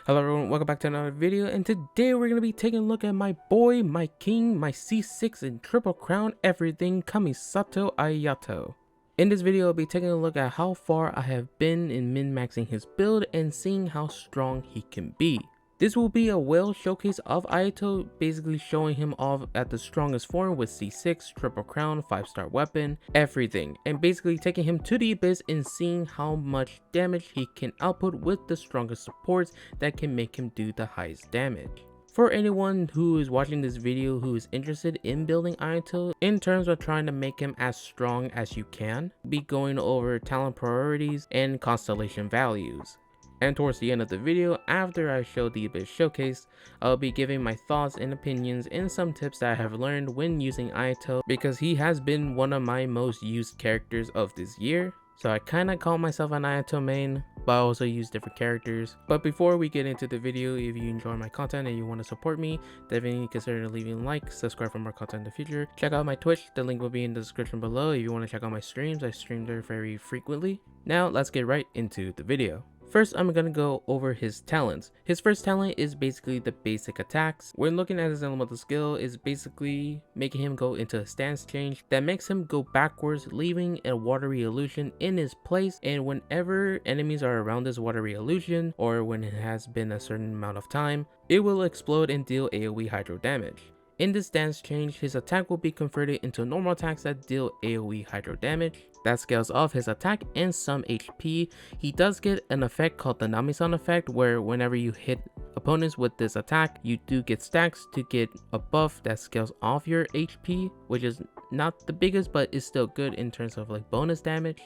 Hello everyone, welcome back to another video, and today we're going to be taking a look at my boy, my king, my C6 and triple crown everything, Kamisato Ayato. In this video, I'll be taking a look at how far I have been in min-maxing his build and seeing how strong he can be. This will be a well showcase of Ayato, basically showing him off at the strongest form with C6, triple crown, 5-star weapon, everything, and basically taking him to the abyss and seeing how much damage he can output with the strongest supports that can make him do the highest damage. For anyone who is watching this video who is interested in building Ayato in terms of trying to make him as strong as you can, be going over talent priorities and constellation values. And towards the end of the video, after I show the Abyss Showcase, I'll be giving my thoughts and opinions and some tips that I have learned when using Ayato, because he has been one of my most used characters of this year. So I kinda call myself an Ayato main, but I also use different characters. But before we get into the video, if you enjoy my content and you want to support me, definitely consider leaving a like, subscribe for more content in the future. Check out my Twitch, the link will be in the description below if you want to check out my streams. I stream there very frequently. Now let's get right into the video. First, I'm gonna go over his talents. His first talent is basically the basic attacks. When looking at his elemental skill, is basically making him go into a stance change that makes him go backwards, leaving a watery illusion in his place, and whenever enemies are around this watery illusion, or when it has been a certain amount of time, it will explode and deal AoE hydro damage. In this stance change, his attack will be converted into normal attacks that deal AoE hydro damage. That scales off his attack and some HP. He does get an effect called the Nami-san effect, where whenever you hit opponents with this attack, you do get stacks to get a buff that scales off your HP, which is not the biggest, but is still good in terms of like bonus damage.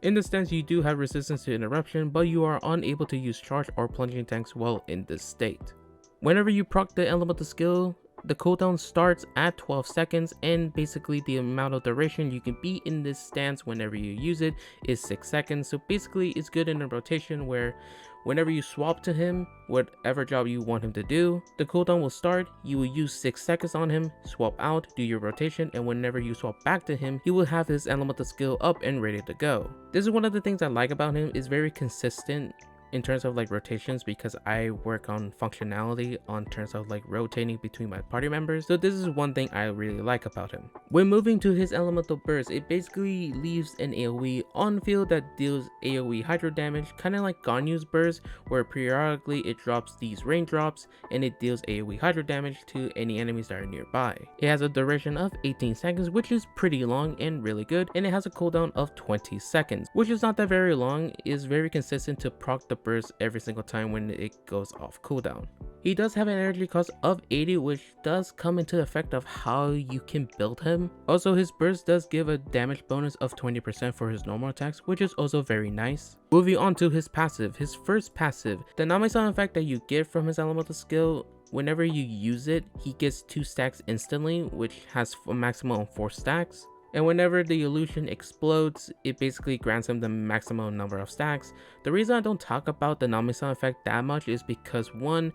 In this stance, you do have resistance to interruption, but you are unable to use charge or plunging tanks while in this state. Whenever you proc the elemental skill, the cooldown starts at 12 seconds, and basically the amount of duration you can be in this stance whenever you use it is 6 seconds. So basically it's good in a rotation where whenever you swap to him, whatever job you want him to do, the cooldown will start, you will use 6 seconds on him, swap out, do your rotation, and whenever you swap back to him, he will have his elemental skill up and ready to go. This is one of the things I like about him, is very consistent in terms of like rotations, because I work on functionality on terms of like rotating between my party members. So this is one thing I really like about him. When moving to his elemental burst, it basically leaves an AoE on field that deals AoE hydro damage, kind of like Ganyu's burst, where periodically it drops these raindrops and it deals AoE hydro damage to any enemies that are nearby. It has a duration of 18 seconds, which is pretty long and really good, and it has a cooldown of 20 seconds, which is not that very long. It is very consistent to proc the burst every single time when it goes off cooldown. He does have an energy cost of 80, which does come into effect of how you can build him. Also, his burst does give a damage bonus of 20% for his normal attacks, which is also very nice. Moving on to his passive. His first passive, the Nami-san effect that you get from his elemental skill, whenever you use it, he gets 2 stacks instantly, which has a maximum of 4 stacks. And whenever the illusion explodes, it basically grants him the maximum number of stacks. The reason I don't talk about the Nami-san effect that much is because, one,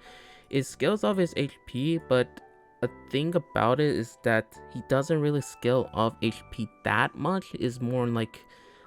it scales off his HP, but a thing about it is that he doesn't really scale off HP that much. It's more like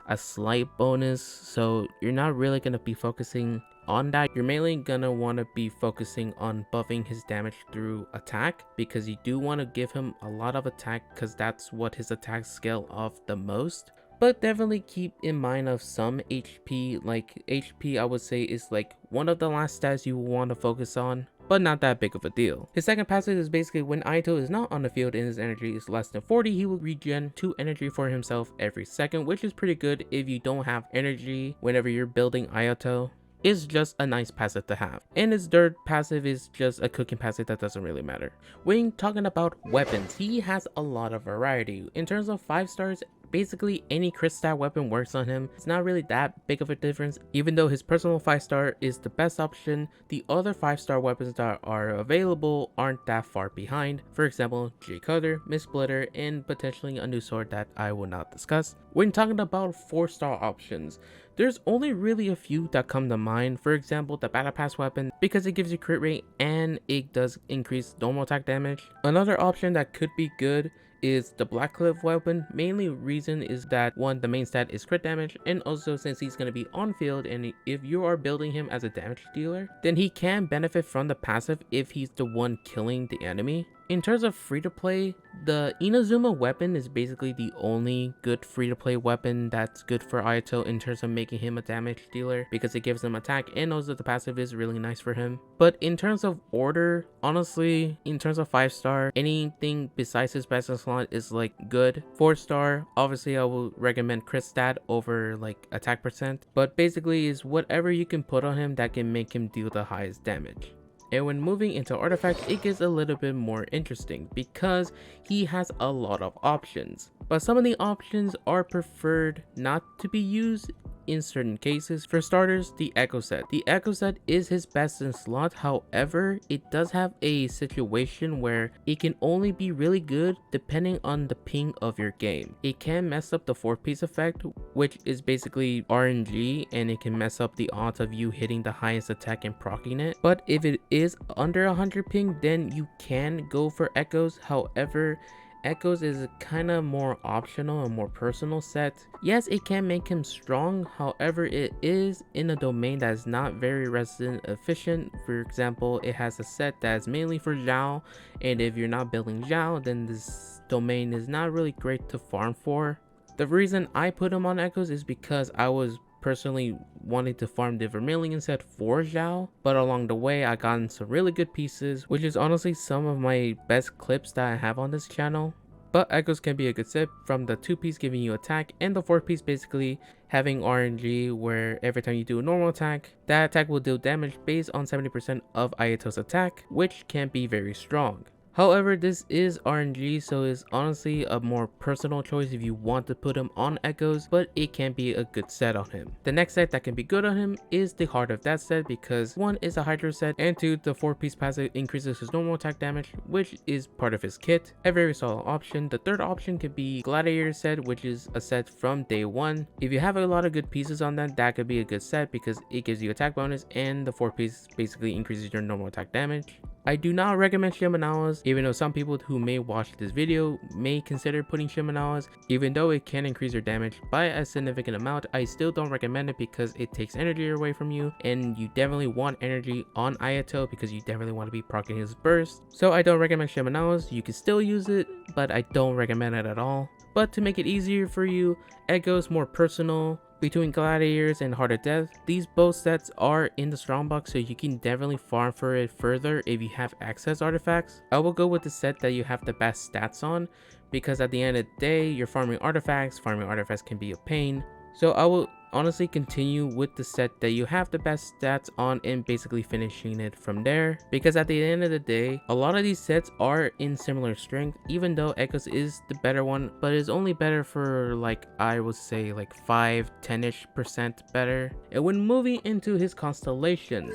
a slight bonus, so you're not really going to be focusing on that. You're mainly gonna want to be focusing on buffing his damage through attack, because you do want to give him a lot of attack, because that's what his attacks scale off the most. But definitely keep in mind of some HP. Like HP, I would say, is like one of the last stats you want to focus on, but not that big of a deal. His second passive is basically when Ayato is not on the field and his energy is less than 40, he will regen 2 energy for himself every second, which is pretty good if you don't have energy whenever you're building Ayato. Is just a nice passive to have. And his third passive is just a cooking passive that doesn't really matter. When talking about weapons, he has a lot of variety. In terms of 5 stars, basically any crit stat weapon works on him. It's not really that big of a difference. Even though his personal 5-star is the best option, the other 5-star weapons that are available aren't that far behind. For example, J Cutter, Miss Splitter, and potentially a new sword that I will not discuss. When talking about 4-star options, there's only really a few that come to mind. For example, the Battle Pass weapon, because it gives you crit rate and it does increase normal attack damage. Another option that could be good is the Black Cliff weapon. Mainly reason is that one, the main stat is crit damage, and also since he's going to be on field and if you are building him as a damage dealer, then he can benefit from the passive if he's the one killing the enemy. In terms of free to play, the Inazuma weapon is basically the only good free to play weapon that's good for Ayato in terms of making him a damage dealer, because it gives him attack and also the passive is really nice for him. But in terms of order, honestly, in terms of 5-star, anything besides his best in slot is like good. 4-star, obviously I will recommend crit stat over like attack percent, but basically is whatever you can put on him that can make him deal the highest damage. And when moving into artifacts, it gets a little bit more interesting because he has a lot of options. But some of the options are preferred not to be used in certain cases. For starters, the Echo Set. The Echo Set is his best in slot, however, it does have a situation where it can only be really good depending on the ping of your game. It can mess up the 4-piece effect, which is basically RNG, and it can mess up the odds of you hitting the highest attack and proccing it. But if it is under 100 ping, then you can go for Echoes. However, Echoes is kind of more optional and more personal set. Yes, it can make him strong, however it is in a domain that is not very resident efficient. For example, it has a set that is mainly for Zhao, and if you're not building Zhao, then this domain is not really great to farm for. The reason I put him on Echoes is because I was personally wanting to farm the Vermilion set for Zhao, but along the way I gotten some really good pieces, which is honestly some of my best clips that I have on this channel. But Echoes can be a good set from the 2-piece giving you attack and the 4-piece basically having RNG, where every time you do a normal attack, that attack will deal damage based on 70% of Ayato's attack, which can be very strong. However, this is RNG, so it's honestly a more personal choice if you want to put him on Echoes, but it can be a good set on him. The next set that can be good on him is the Heart of Death set, because 1 is a Hydra set, and 2, the 4-piece passive increases his normal attack damage, which is part of his kit. A very solid option. The third option could be Gladiator set, which is a set from day 1. If you have a lot of good pieces on that, that could be a good set because it gives you attack bonus and the 4-piece basically increases your normal attack damage. I do not recommend Shimenawas, even though some people who may watch this video may consider putting Shimenawas. Even though it can increase your damage by a significant amount, I still don't recommend it because it takes energy away from you, and you definitely want energy on Ayato because you definitely want to be proccing his burst. So I don't recommend Shimenawas. You can still use it, but I don't recommend it at all. But to make it easier for you, Echo's more personal. Between Gladiators and Heart of Death, these both sets are in the strongbox, so you can definitely farm for it further if you have access artifacts. I will go with the set that you have the best stats on, because at the end of the day, you're farming artifacts can be a pain. So I will honestly continue with the set that you have the best stats on and basically finishing it from there, because at the end of the day, a lot of these sets are in similar strength, even though Echoes is the better one, but it's only better for like, I would say like 5-10ish% better. And when moving into his constellations,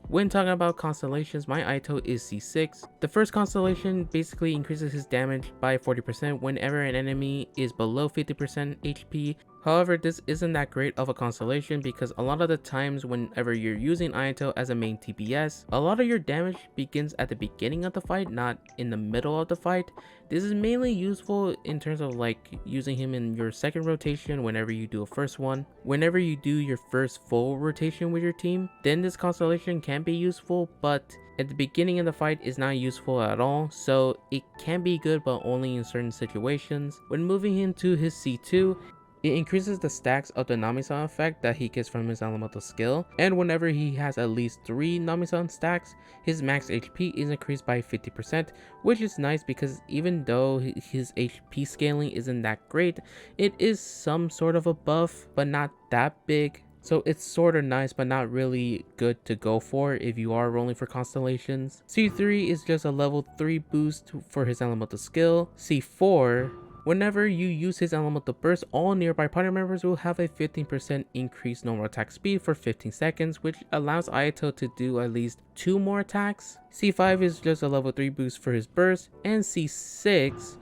when talking about constellations, my Ayato is C6. The first constellation basically increases his damage by 40% whenever an enemy is below 50% HP. However, this isn't that great of a constellation because a lot of the times whenever you're using Ayato as a main DPS, a lot of your damage begins at the beginning of the fight, not in the middle of the fight. This is mainly useful in terms of like using him in your second rotation whenever you do a first one. Whenever you do your first full rotation with your team, then this constellation can be useful, but at the beginning of the fight is not useful at all, so it can be good but only in certain situations. When moving into his C2, it increases the stacks of the Namisan effect that he gets from his elemental skill, and whenever he has at least 3 Namisan stacks, his max HP is increased by 50%, which is nice because even though his HP scaling isn't that great, it is some sort of a buff, but not that big. So it's sort of nice but not really good to go for if you are rolling for constellations. C3 is just a level 3 boost for his elemental skill. C4, whenever you use his elemental burst, all nearby party members will have a 15% increased normal attack speed for 15 seconds, which allows Ayato to do at least 2 more attacks. C5 is just a level 3 boost for his burst, and C6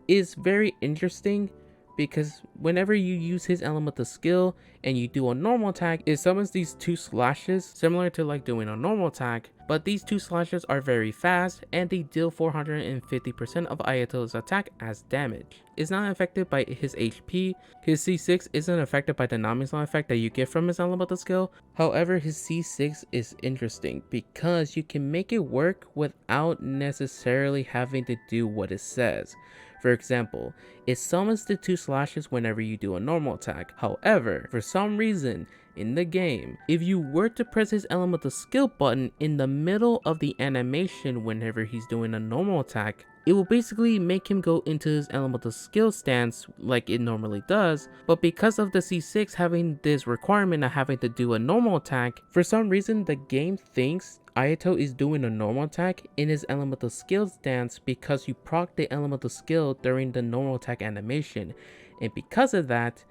is very interesting because whenever you use his elemental skill and you do a normal attack, it summons these 2 slashes similar to like doing a normal attack, but these 2 slashes are very fast and they deal 450% of Ayato's attack as damage. It's not affected by his HP, his C6 isn't affected by the Nami's effect that you get from his elemental skill. However, his C6 is interesting because you can make it work without necessarily having to do what it says. For example, it summons the 2 slashes whenever you do a normal attack. However, for some reason in the game, if you were to press his elemental skill button in the middle of the animation whenever he's doing a normal attack, it will basically make him go into his elemental skill stance like it normally does, but because of the C6 having this requirement of having to do a normal attack, for some reason the game thinks Ayato is doing a normal attack in his elemental skill stance because you proc the elemental skill during the normal attack animation, and because of that,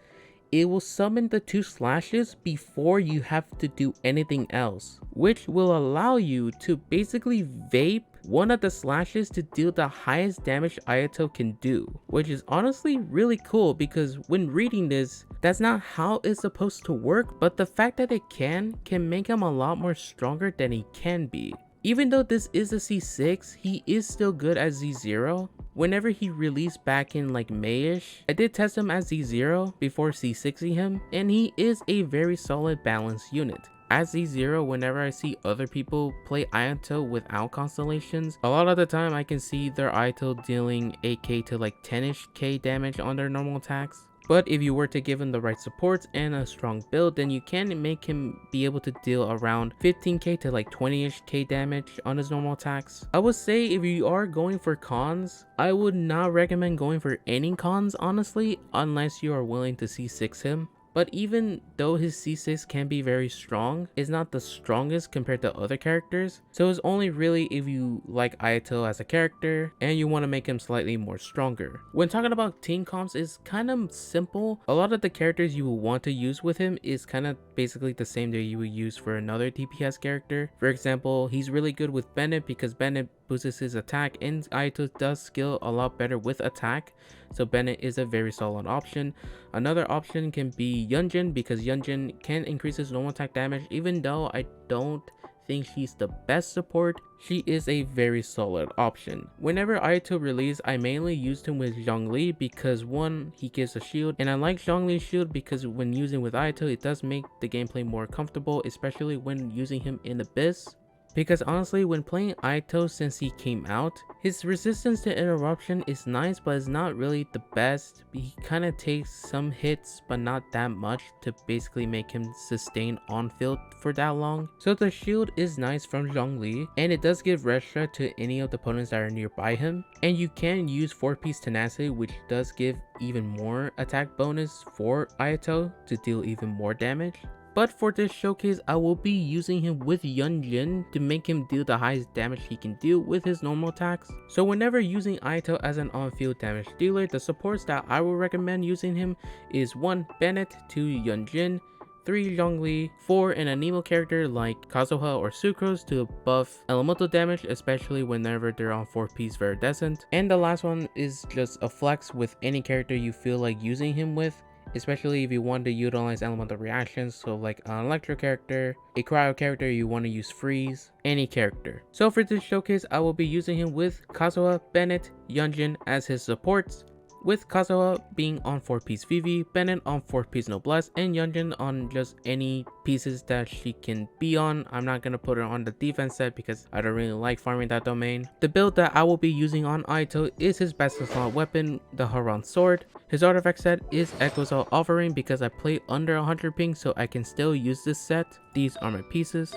it will summon the 2 slashes before you have to do anything else, which will allow you to basically vape one of the slashes to deal the highest damage Ayato can do, which is honestly really cool because when reading this, that's not how it's supposed to work, but the fact that it can make him a lot more stronger than he can be. Even though this is a C6, he is still good at Z0. Whenever he released back in like May-ish, I did test him as Z0 before C6ing him, and he is a very solid balanced unit. As Z0, whenever I see other people play Ayato without constellations, a lot of the time I can see their Ayato dealing 8k to like 10ish k damage on their normal attacks. But if you were to give him the right supports and a strong build, then you can make him be able to deal around 15k to like 20ish k damage on his normal attacks. I would say if you are going for cons, I would not recommend going for any cons honestly, unless you are willing to C6 him. But even though his C6 can be very strong, it's not the strongest compared to other characters. So it's only really if you like Ayato as a character and you want to make him slightly more stronger. When talking about team comps, it's kind of simple. A lot of the characters you will want to use with him is kind of basically the same that you would use for another DPS character. For example, he's really good with Bennett because Bennett boosts his attack and Ayato does skill a lot better with attack, so Bennett is a very solid option. Another option can be Yunjin because Yunjin can increase his normal attack damage. Even though I don't think she's the best support, she is a very solid option. Whenever Ayato released, I mainly used him with Zhongli because one, he gives a shield, and I like Zhongli's shield because when using with Ayato, it does make the gameplay more comfortable, especially when using him in Abyss. Because honestly, when playing Ayato since he came out, his resistance to interruption is nice, but it's not really the best. He kind of takes some hits, but not that much to basically make him sustain on field for that long. So the shield is nice from Zhongli, and it does give Restra to any of the opponents that are nearby him. And you can use 4-piece tenacity, which does give even more attack bonus for Ayato to deal even more damage. But for this showcase, I will be using him with Yunjin to make him deal the highest damage he can deal with his normal attacks. So whenever using Ayato as an on-field damage dealer, the supports that I will recommend using him is 1. Bennett, 2. Yunjin, 3. Zhongli, 4. An anemo character like Kazuha or Sucrose to buff elemental damage, especially whenever they're on 4-piece Viridescent. And the last one is just a flex with any character you feel like using him with, especially if you want to utilize elemental reactions, so like an electro character, a cryo character, you want to use freeze, any character. So for this showcase, I will be using him with Kazuha, Bennett, Yunjin as his supports, with Kazuha being on 4-piece Vivi, Bennett on 4-piece Noblesse, and Yunjin on just any pieces that she can be on. I'm not going to put her on the defense set because I don't really like farming that domain. The build that I will be using on Ayato is his best slot weapon, the Haran Sword. His artifact set is Exile Offering because I play under 100 ping, so I can still use this set. These are my pieces.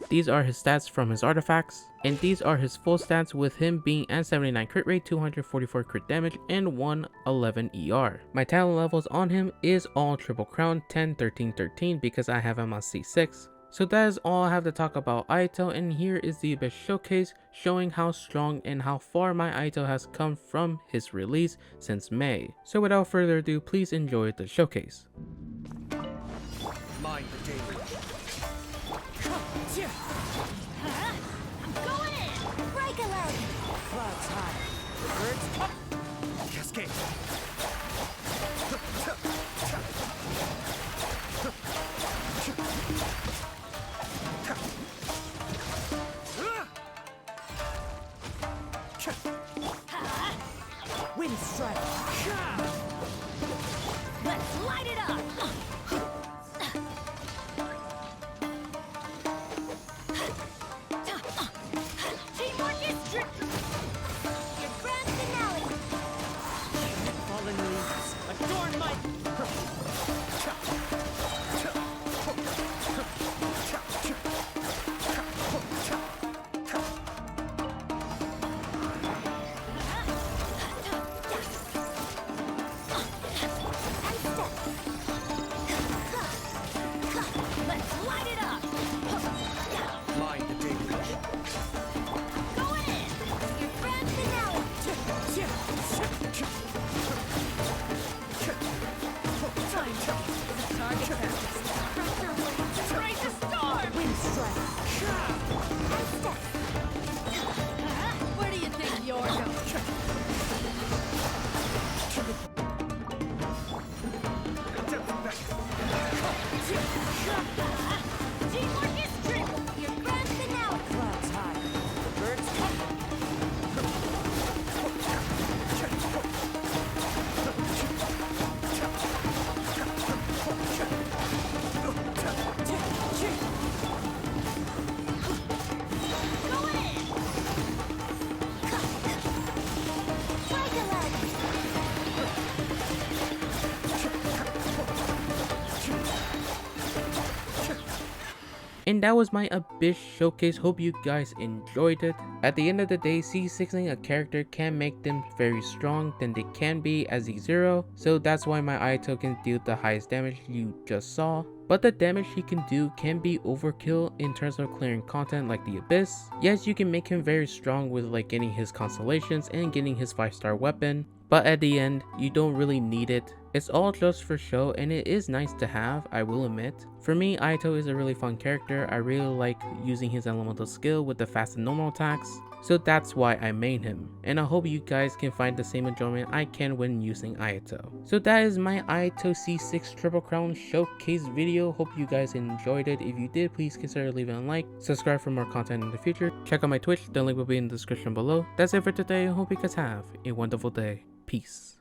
These are his stats from his artifacts, and these are his full stats with him being at 79 crit rate, 244 crit damage, and 111 ER. My talent levels on him is all triple crown 10, 13, 13 because I have him on C6. So that is all I have to talk about Ayato, and here is the Abyss showcase showing how strong and how far my Ayato has come from his release since May. So without further ado, please enjoy the showcase. Mind the daily. I'm going in! Break a leg! Clouds high. Cascade. Wind strike. Let's light it up. Teamwork is tricky. Your grand finale. Fallen leaves adorn my. Let's light it up. Line the deluge. Going in. Your grand finale. Target practice. Pressure wings. Raise the storm. Wind strike. And step. Where do you think you're going? Teamwork is tricky. Your grand finale. Clouds high. Birds come. Going in. Tiger leg. And that was my Abyss showcase. Hope you guys enjoyed it. At the end of the day, C6ing a character can make them very strong than they can be as E0, so that's why my Ayato can deal the highest damage you just saw. But the damage he can do can be overkill in terms of clearing content like the Abyss. Yes, you can make him very strong with like getting his constellations and getting his 5-star weapon, but at the end, you don't really need it. It's all just for show and it is nice to have, I will admit. For me, Ayato is a really fun character. I really like using his elemental skill with the fast and normal attacks, so that's why I main him. And I hope you guys can find the same enjoyment I can when using Ayato. So that is my Ayato C6 Triple Crown showcase video. Hope you guys enjoyed it. If you did, please consider leaving a like, subscribe for more content in the future. Check out my Twitch, the link will be in the description below. That's it for today. I hope you guys have a wonderful day. Peace.